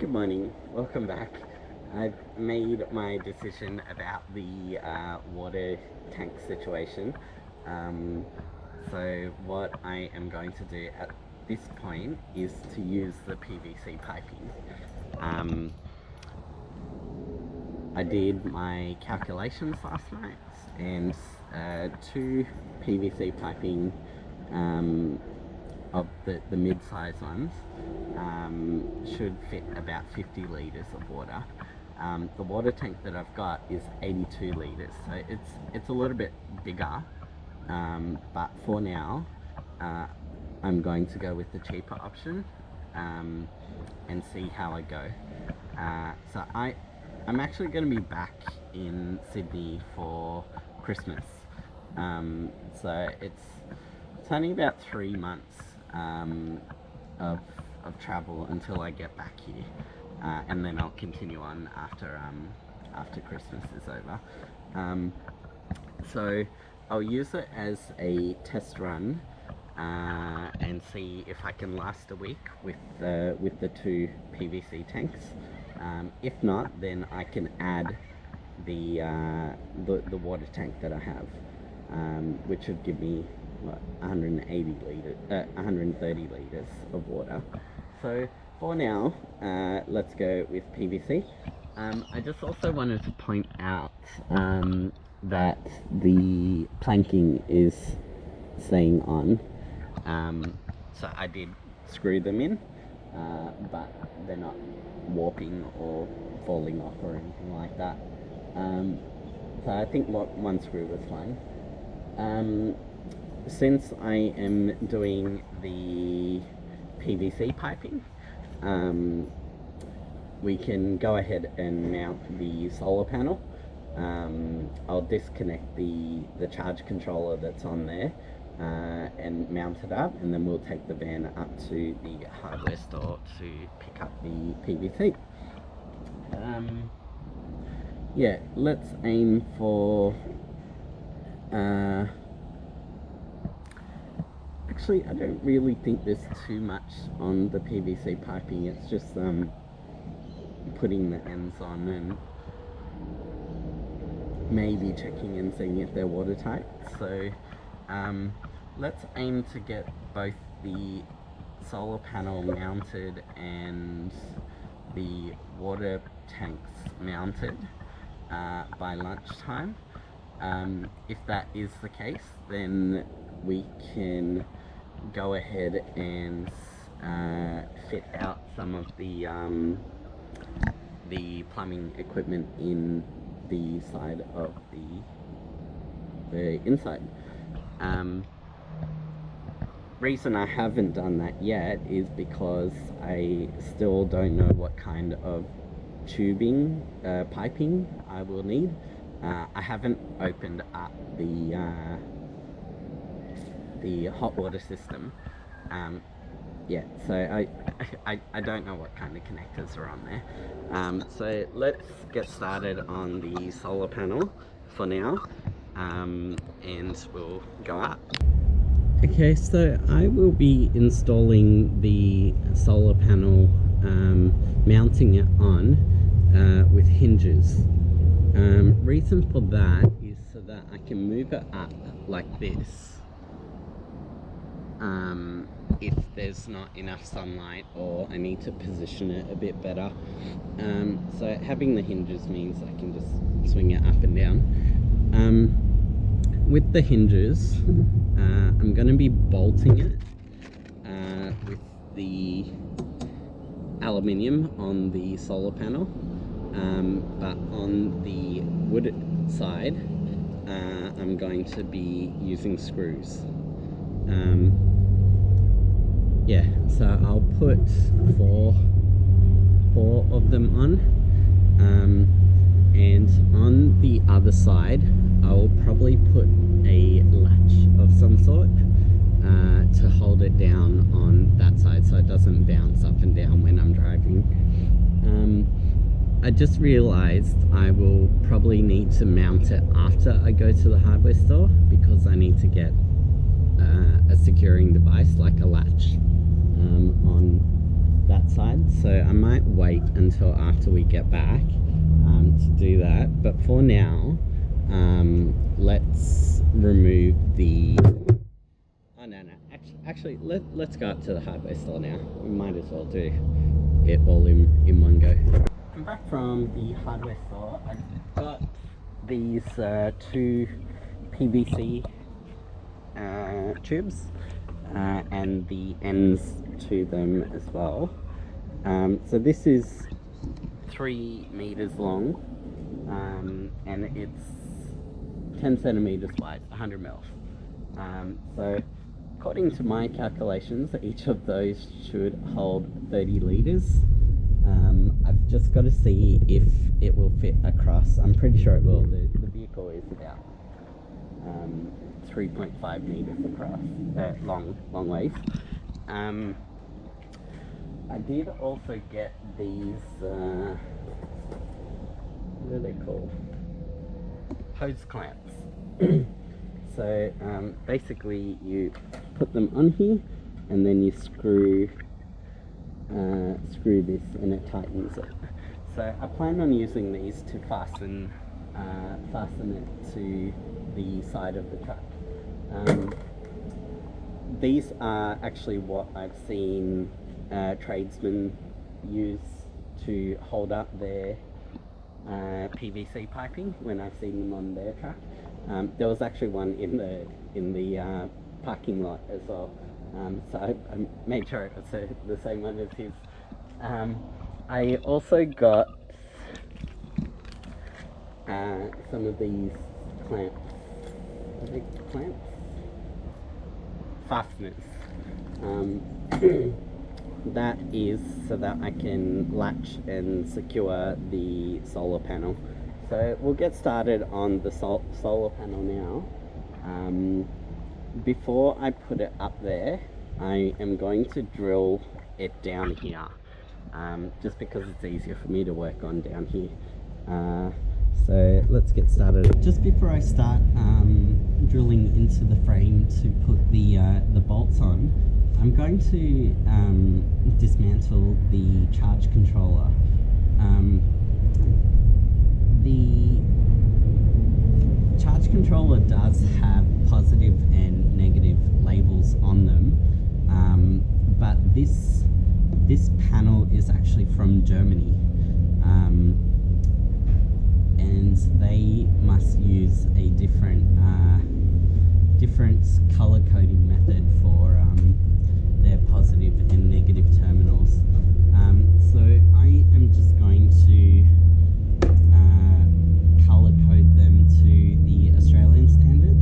Good morning, welcome back. I've made my decision about the water tank situation. Um, so, what I am going to do at this point is to use the PVC piping. Um, I did my calculations last night, and two PVC piping um, of the mid-size ones should fit about 50 litres of water. The water tank that I've got is 82 litres, so it's a little bit bigger, but for now I'm going to go with the cheaper option and see how I go. I'm actually going to be back in Sydney for Christmas, so it's only about 3 months of travel until I get back here, and then I'll continue on after Christmas is over. So I'll use it as a test run and see if I can last a week with the two PVC tanks. If not, then I can add the water tank that I have, which would give me 130 litres of water. So for now, let's go with PVC. I just also wanted to point out that the planking is staying on. So I did screw them in, but they're not warping or falling off or anything like that. So I think one screw was fine. Since I am doing the PVC piping, we can go ahead and mount the solar panel. I'll disconnect the charge controller that's on there and mount it up, and then we'll take the van up to the hardware store to pick up the PVC. Yeah, let's aim for actually, I don't really think there's too much on the PVC piping. It's just putting the ends on and maybe checking and seeing if they're watertight. So let's aim to get both the solar panel mounted and the water tanks mounted by lunchtime. If that is the case, then we can go ahead and fit out some of the plumbing equipment in the side of the inside. Reason I haven't done that yet is because I still don't know what kind of tubing, piping I will need. I haven't opened up the hot water system yet, so I don't know what kind of connectors are on there. So let's get started on the solar panel for now, and we'll go up. Okay, so I will be installing the solar panel, mounting it on with hinges. Reason for that is so that I can move it up like this if there's not enough sunlight or I need to position it a bit better. So having the hinges means I can just swing it up and down. With the hinges, I'm going to be bolting it with the aluminium on the solar panel, but on the wood side I'm going to be using screws. Yeah, so I'll put four of them on, and on the other side I'll probably put a latch of some sort to hold it down on that side so it doesn't bounce up and down when I'm driving. I just realized I will probably need to mount it after I go to the hardware store, because I need to get a securing device like a latch on that side, so I might wait until after we get back to do that. But for now, let's remove the... Oh no, actually let's go up to the hardware store now. We might as well do it all in one go. I'm back from the hardware store. I got these two PVC tubes and the ends to them as well. So this is 3 meters long, and it's 10 centimeters wide, 100 mil. So according to my calculations, each of those should hold 30 liters. I've just got to see if it will fit across. I'm pretty sure it will. The vehicle is about 3.5 meters across, long ways. I did also get these, what are they called? Hose clamps. So basically you put them on here and then you screw this and it tightens it. So I plan on using these to fasten it to the side of the truck. These are actually what I've seen tradesmen use to hold up their PVC piping when I've seen them on their truck. There was actually one in the parking lot as well. So I made sure it was the same one as his. I also got some of these clamps. Are they clamps? Fasteners. That is so that I can latch and secure the solar panel. So we'll get started on the solar panel now. Before I put it up there, I am going to drill it down here, just because it's easier for me to work on down here. So let's get started. Just before I start drilling into the frame to put the bolts on, I'm going to dismantle the charge controller. The charge controller does have positive and negative labels on them, but this panel is actually from Germany, and they must use a different color coding method for their positive and negative terminals. So I am just going to color code them to the Australian standard.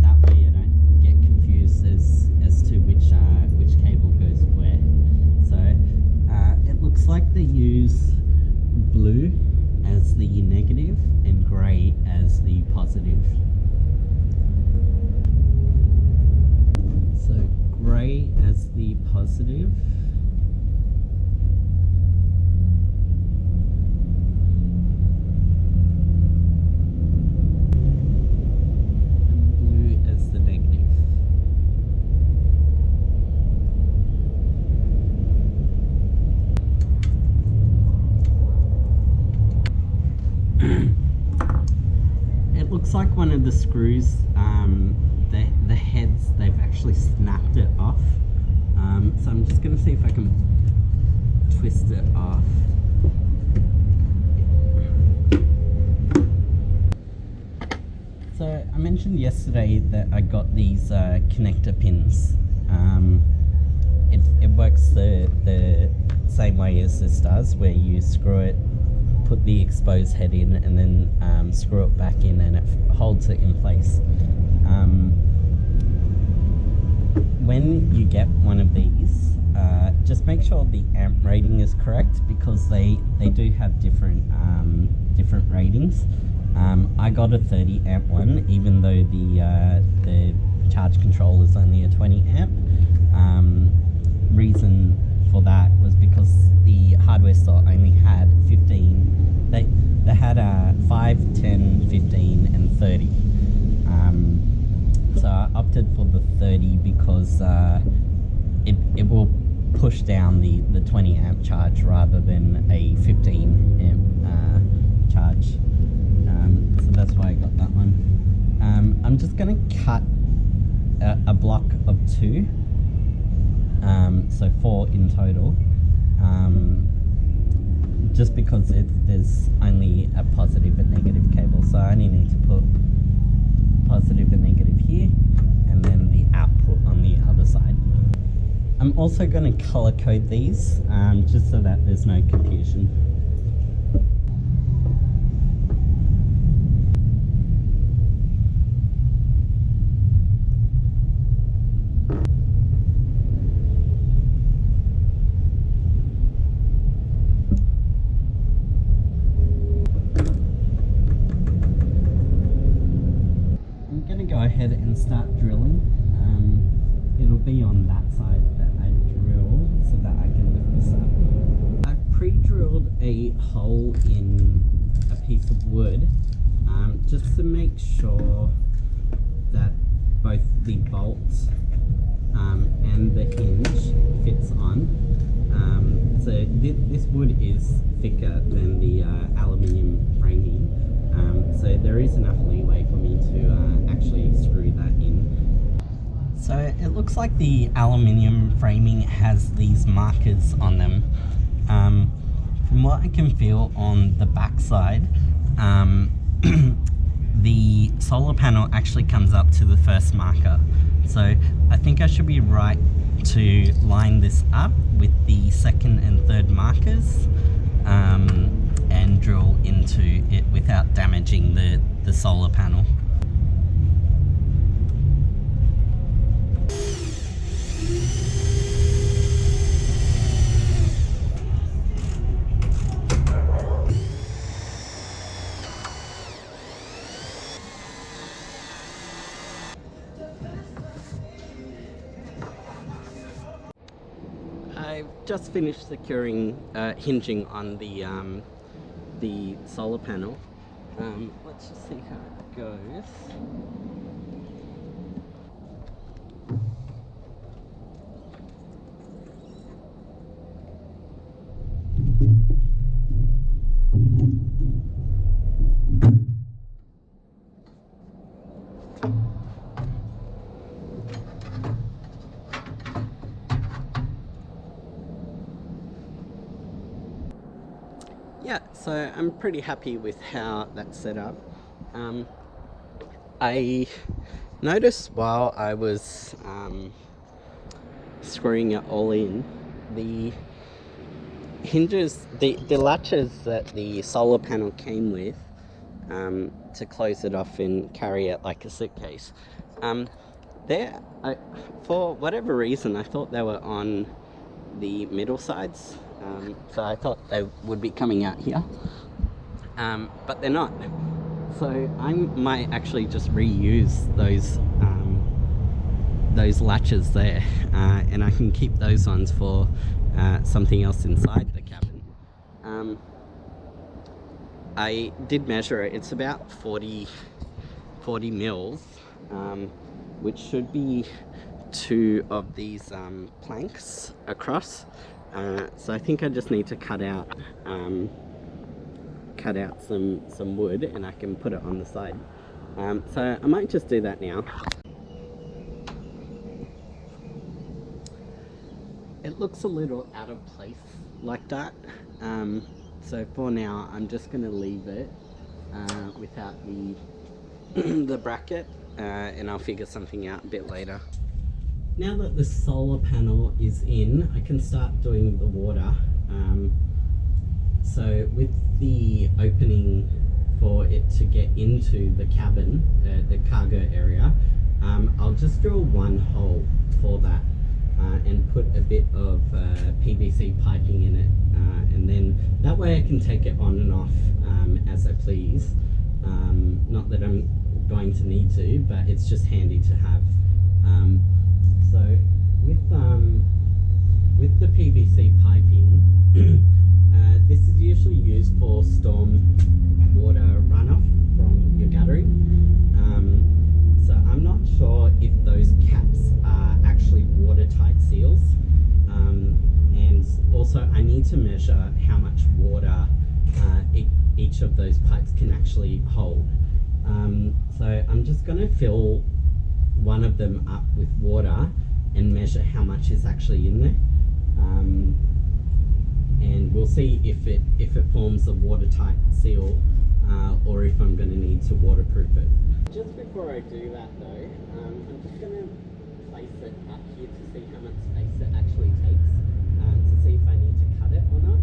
That way I don't get confused as to which cable goes where. So it looks like they use blue as the negative and grey as the positive. So grey as the positive, like one of the screws, the heads, they've actually snapped it off. So I'm just going to see if I can twist it off. So I mentioned yesterday that I got these connector pins. It works the same way as this does, where you screw it, put the exposed head in, and then screw it back in, and it holds it in place. When you get one of these, just make sure the amp rating is correct, because they do have different ratings. I got a 30 amp one, even though the charge control is only a 20 amp. Reason for that was because the hardware store only had 15. They had 5, 10, 15 and 30. So I opted for the 30 because it will push down the 20 amp charge rather than a 15 amp charge. So that's why I got that one. I'm just going to cut a block of 2, so 4 in total, just because there's only a positive and negative cable, so I only need to put positive and negative here, and then the output on the other side. I'm also going to color code these, just so that there's no confusion. Go ahead and start drilling. It'll be on that side that I drill so that I can lift this up. I've pre-drilled a hole in a piece of wood, just to make sure that both the bolt and the hinge fits on. So this wood is thicker than the aluminium framing, so there is enough leeway for me to actually screw that in. So it looks like the aluminium framing has these markers on them. From what I can feel on the back side, the solar panel actually comes up to the first marker. So I think I should be right to line this up with the second and third markers, and drill into it without damaging the solar panel. I've just finished securing hinging on the solar panel. Let's just see how it goes. Yeah, so I'm pretty happy with how that's set up. I noticed while I was screwing it all in, the hinges, the latches that the solar panel came with, to close it off and carry it like a suitcase, for whatever reason I thought they were on the middle sides. So I thought they would be coming out here, but they're not. So I might actually just reuse those latches there, and I can keep those ones for something else inside the cabin. I did measure it. It's about 40 mils, which should be 2 of these planks across. So I think I just need to cut out some wood, and I can put it on the side. So I might just do that now. It looks a little out of place like that. So for now, I'm just going to leave it without the bracket, and I'll figure something out a bit later. Now that the solar panel is in, I can start doing the water. So with the opening for it to get into the cabin, the cargo area, I'll just drill one hole for that, and put a bit of PVC piping in it, and then that way I can take it on and off as I please. Not that I'm going to need to, but it's just handy to have. So with the PVC piping, this is usually used for storm water runoff from your guttering. So I'm not sure if those caps are actually watertight seals. each of those pipes can actually hold. So I'm just going to fill one of them up with water and measure how much is actually in there. And we'll see if it forms a watertight seal or if I'm going to need to waterproof it. Just before I do that though, I'm just going to place it up here to see how much space it actually takes, to see if I need to cut it or not.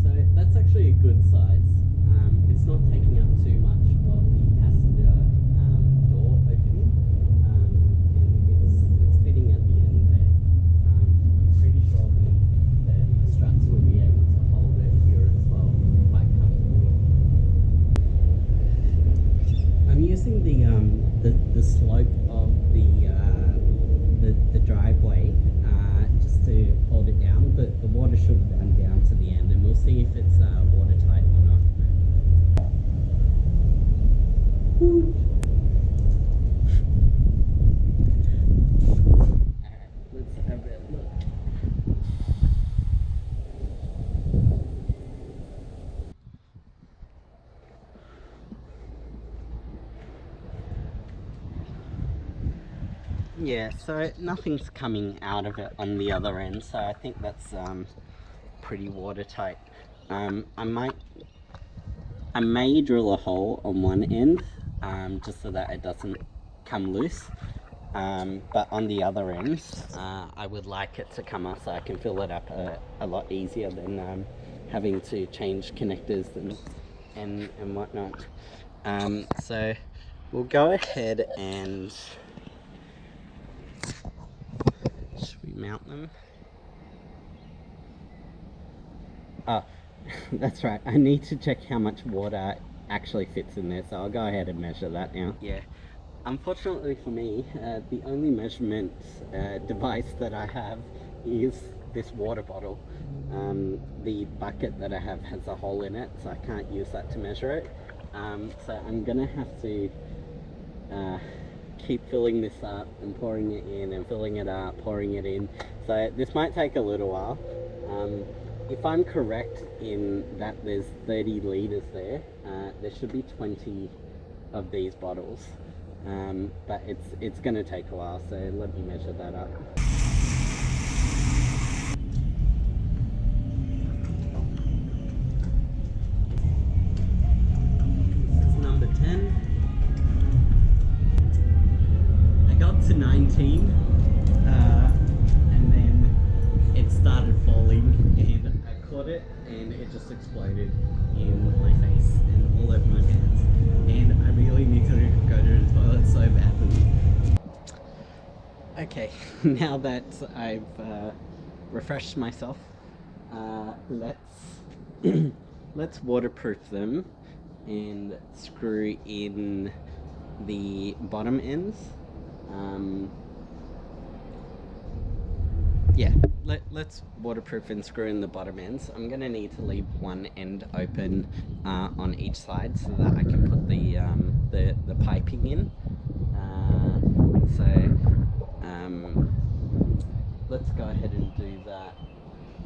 So that's actually a good size. It's not taking up too much of the passenger door opening, and it's fitting at the end there. I'm pretty sure the struts will be able to hold it here as well quite comfortably. I'm using the slope of the driveway just to hold it down, but the water should run down to the end, and we'll see if it's watertight or not. Alright, let's have a look. Yeah, so nothing's coming out of it on the other end, so I think that's pretty watertight. I may drill a hole on one end just so that it doesn't come loose, but on the other end I would like it to come off so I can fill it up a lot easier than having to change connectors and whatnot. So we'll go ahead and should we mount them? Oh, that's right, I need to check how much water actually fits in there, so I'll go ahead and measure that now. Yeah, unfortunately for me, the only measurement device that I have is this water bottle. The bucket that I have has a hole in it, so I can't use that to measure it. So I'm gonna have to keep filling this up and pouring it in and filling it up, pouring it in. So this might take a little while. If I'm correct in that there's 30 litres there, there should be 20 of these bottles, but it's going to take a while, so let me measure that up. This is number 10. I got to 19, and then it started falling, and I caught it, and it just exploded in my face and all over my pants, and I really need to go to the toilet so badly. Okay, now that I've refreshed myself, let's waterproof them and screw in the bottom ends. Yeah, let's waterproof and screw in the bottom ends. I'm going to need to leave one end open on each side so that I can put the piping in. Let's go ahead and do that,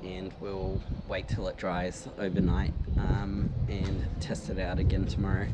and we'll wait till it dries overnight and test it out again tomorrow.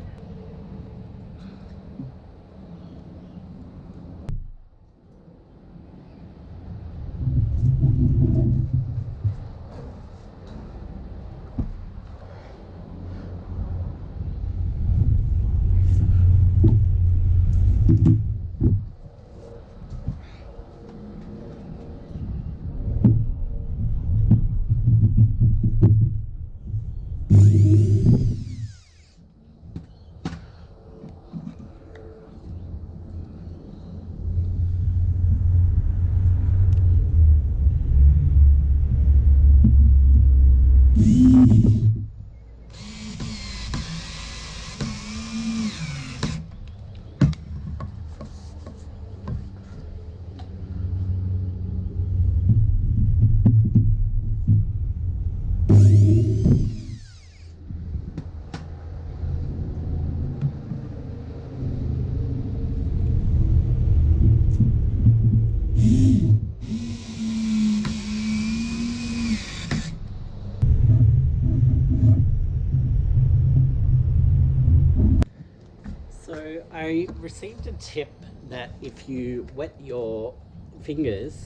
So I received a tip that if you wet your fingers,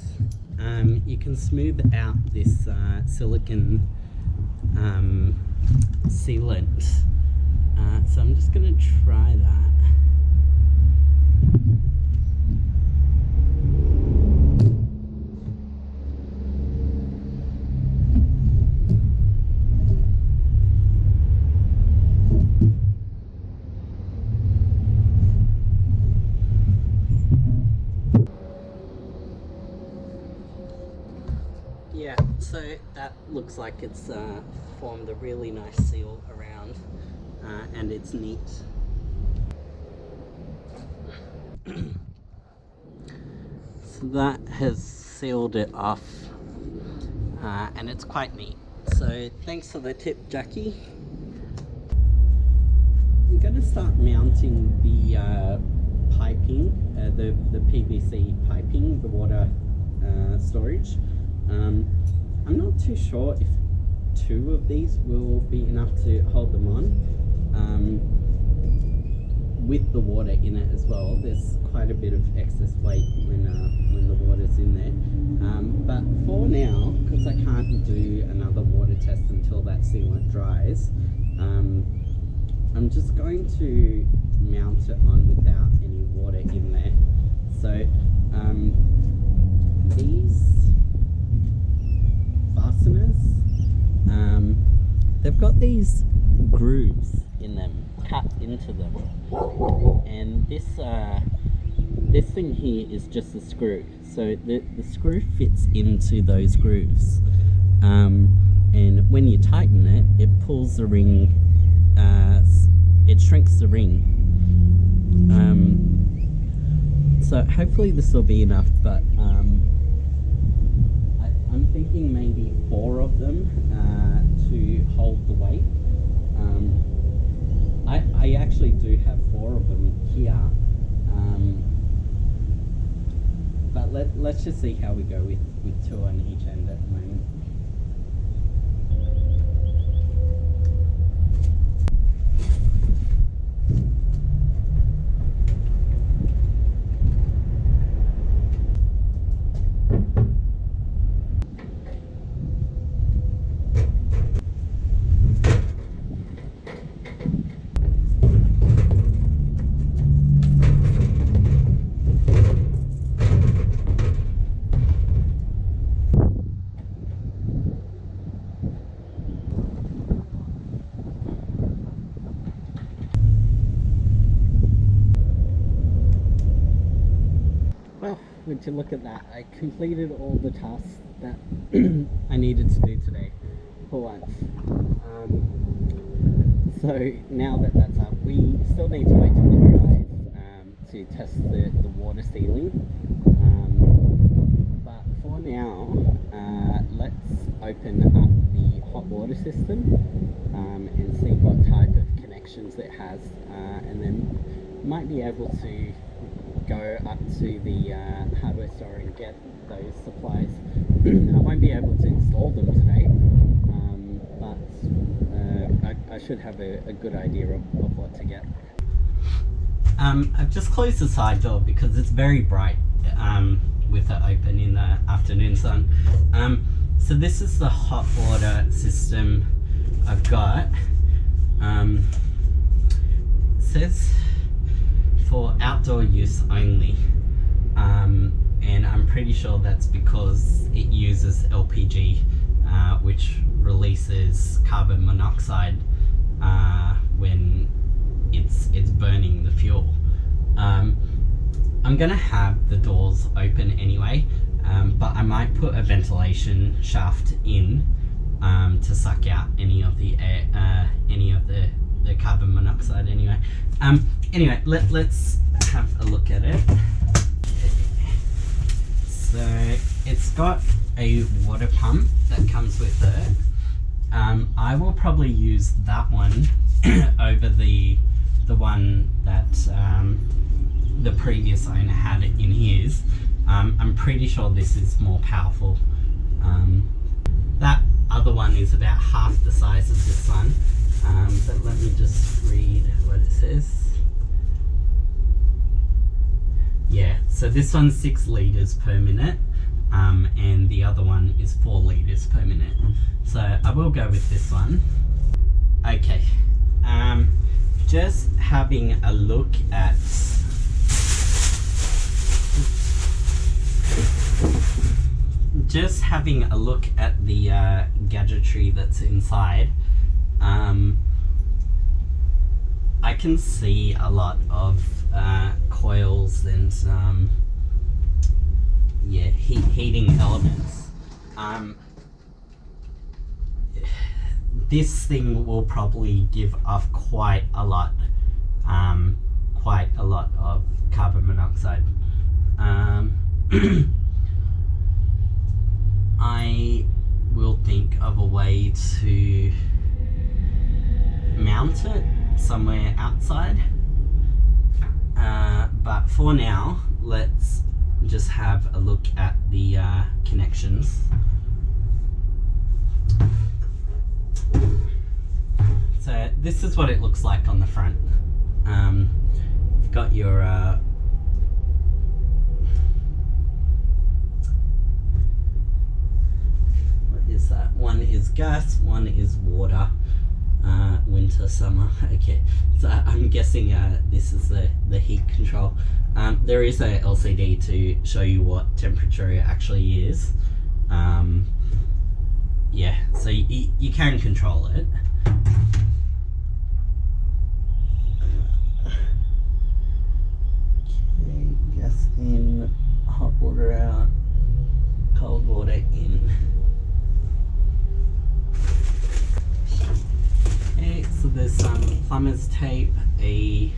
you can smooth out this silicone sealant. So I'm just going to try that. Yeah, so that looks like it's formed a really nice seal around, and it's neat. So that has sealed it off, and it's quite neat. So thanks for the tip, Jackie. I'm going to start mounting the piping, the PVC piping, the water storage. I'm not too sure if 2 of these will be enough to hold them on, with the water in it as well. There's quite a bit of excess weight when the water's in there, but for now, because I can't do another water test until that sealant dries, I'm just going to mount it on without any water in there. So these fasteners, they've got these grooves in them, cut into them, and this thing here is just a screw. So the screw fits into those grooves, and when you tighten it, it pulls the ring, it shrinks the ring. So hopefully this will be enough, but I'm thinking maybe 4 of them to hold the weight. I actually do have 4 of them here, but let's just see how we go with 2 on each end at the moment. Well, would you look at that? I completed all the tasks that I needed to do today for once. So now that that's up, we still need to wait till it dries to test the water sealing. But for now, let's open up the hot water system and see what type of connections it has, and then might be able to go up to the hardware store and get those supplies. I won't be able to install them today, but I should have a good idea of what to get. I've just closed the side door because it's very bright with it open in the afternoon sun. So this is the hot water system I've got. It says for outdoor use only, and I'm pretty sure that's because it uses LPG, which releases carbon monoxide when it's burning the fuel. I'm gonna have the doors open anyway, but I might put a ventilation shaft in to suck out any of the air, any of the carbon monoxide anyway. Anyway, let's have a look at it. So it's got a water pump that comes with it. I will probably use that one over the one that the previous owner had in his. I'm pretty sure this is more powerful. That other one is about half the size of this one. But let me just read what it says. So this one's 6 litres per minute, and the other one is 4 litres per minute. So I will go with this one. Okay, just having a look at the gadgetry that's inside. I can see a lot of coils and heating elements. This thing will probably give off quite a lot of carbon monoxide. I will think of a way to mount it somewhere outside, but for now let's just have a look at the connections. So this is what it looks like on the front. You've got your what is that? One is gas, one is water. Winter, summer. Okay, so I'm guessing this is the heat control. There is a LCD to show you what temperature it actually is. Yeah, so you can control it. Okay, gas in, hot water out, cold water in. Okay, so there's some plumber's tape, a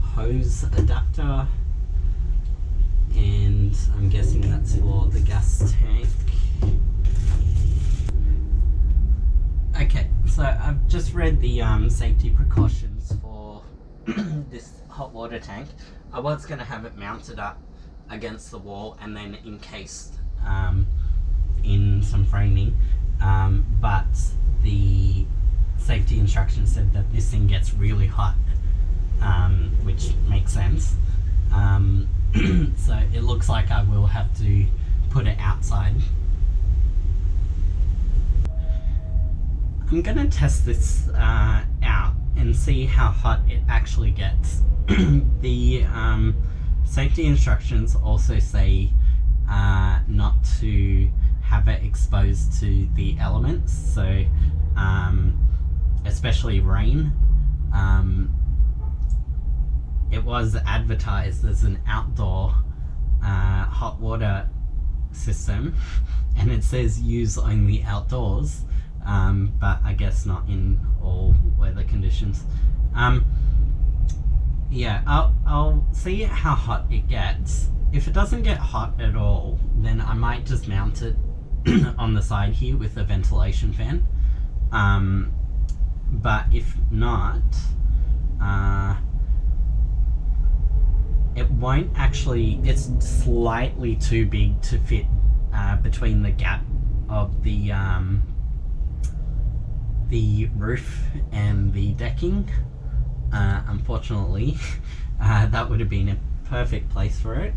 hose adapter, and I'm guessing that's for the gas tank. Okay, so I've just read the safety precautions for this hot water tank. I was going to have it mounted up against the wall and then encased in some framing, but the safety instructions said that this thing gets really hot, which makes sense. So it looks like I will have to put it outside. I'm gonna test this out and see how hot it actually gets. The safety instructions also say not to have it exposed to the elements, so especially rain. It was advertised as an outdoor hot water system, and it says use only outdoors, but I guess not in all weather conditions. Yeah, I'll see how hot it gets. If it doesn't get hot at all, then I might just mount it on the side here with a ventilation fan. But if not, it won't actually, it's slightly too big to fit between the gap of the roof and the decking. Unfortunately, that would have been a perfect place for it.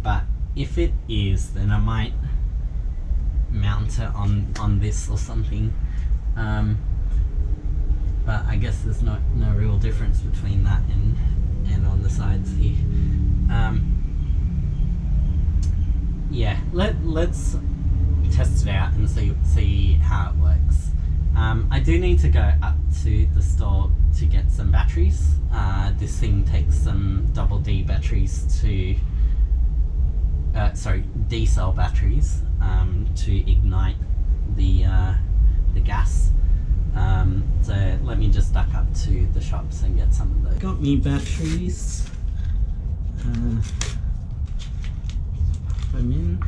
But if it is, then I might mount it on this or something. But I guess there's no real difference between that and on the sides here. Yeah, let's test it out and see how it works. I do need to go up to the store to get some batteries. This thing takes some double D batteries to D cell batteries to ignite the gas. So let me just duck up to the shops and get some of those. Got me batteries. Put them in.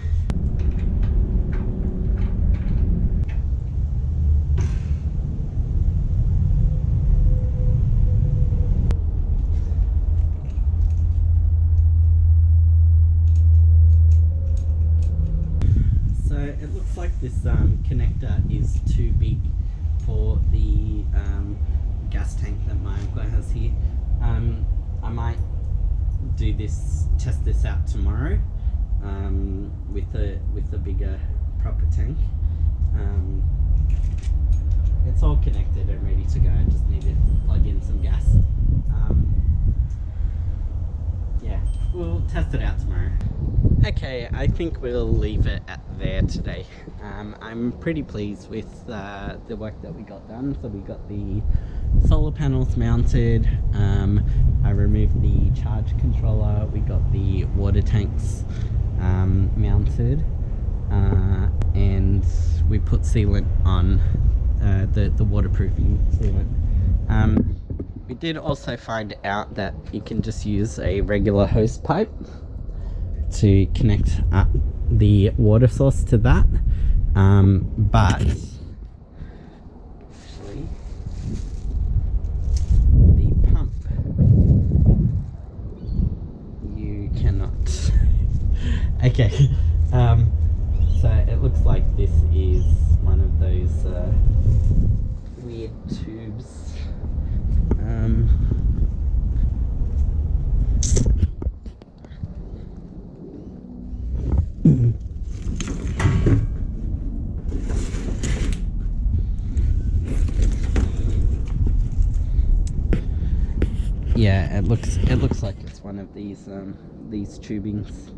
So it looks like this connector is too big for the gas tank that my uncle has here. I might test this out tomorrow with a bigger proper tank. It's all connected and ready to go. I just need to plug in some gas. Yeah, we'll test it out tomorrow. Okay, I think we'll leave it at there today. I'm pretty pleased with the work that we got done. So we got the solar panels mounted. I removed the charge controller. We got the water tanks mounted, and we put sealant on, the waterproofing sealant. We did also find out that you can just use a regular hose pipe to connect up the water source to that, but actually the pump you cannot. Okay, so it looks like this is one of those weird tubes. Yeah, it looks like it's one of these tubings.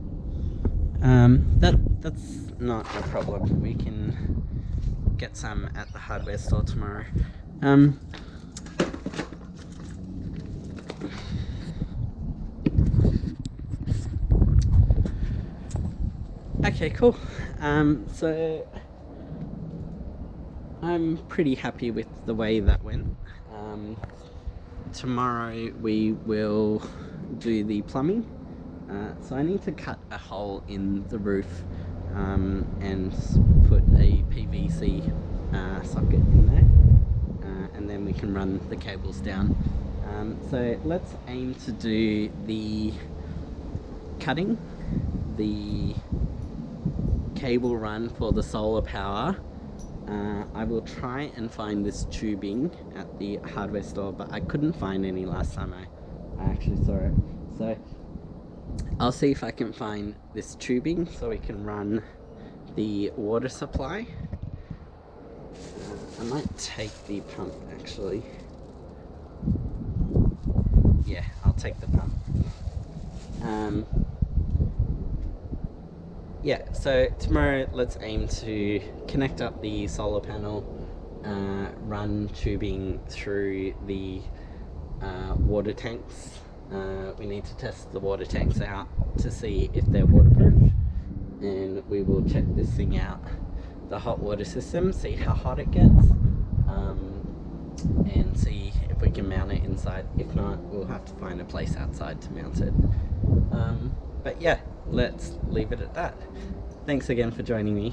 That's not a problem. We can get some at the hardware store tomorrow. Okay, cool. So I'm pretty happy with the way that went. Tomorrow we will do the plumbing. So I need to cut a hole in the roof and put a PVC socket in there, and then we can run the cables down. So let's aim to do the cutting, the cable run for the solar power. I will try and find this tubing at the hardware store, but I couldn't find any last time I actually saw it. So I'll see if I can find this tubing so we can run the water supply. I might take the pump actually. Yeah, I'll take the pump. Yeah, so tomorrow let's aim to connect up the solar panel, run tubing through the water tanks. We need to test the water tanks out to see if they're waterproof, and we will check this thing out, the hot water system, see how hot it gets, and see if we can mount it inside. If not, we'll have to find a place outside to mount it. But yeah, let's leave it at that. Thanks again for joining me.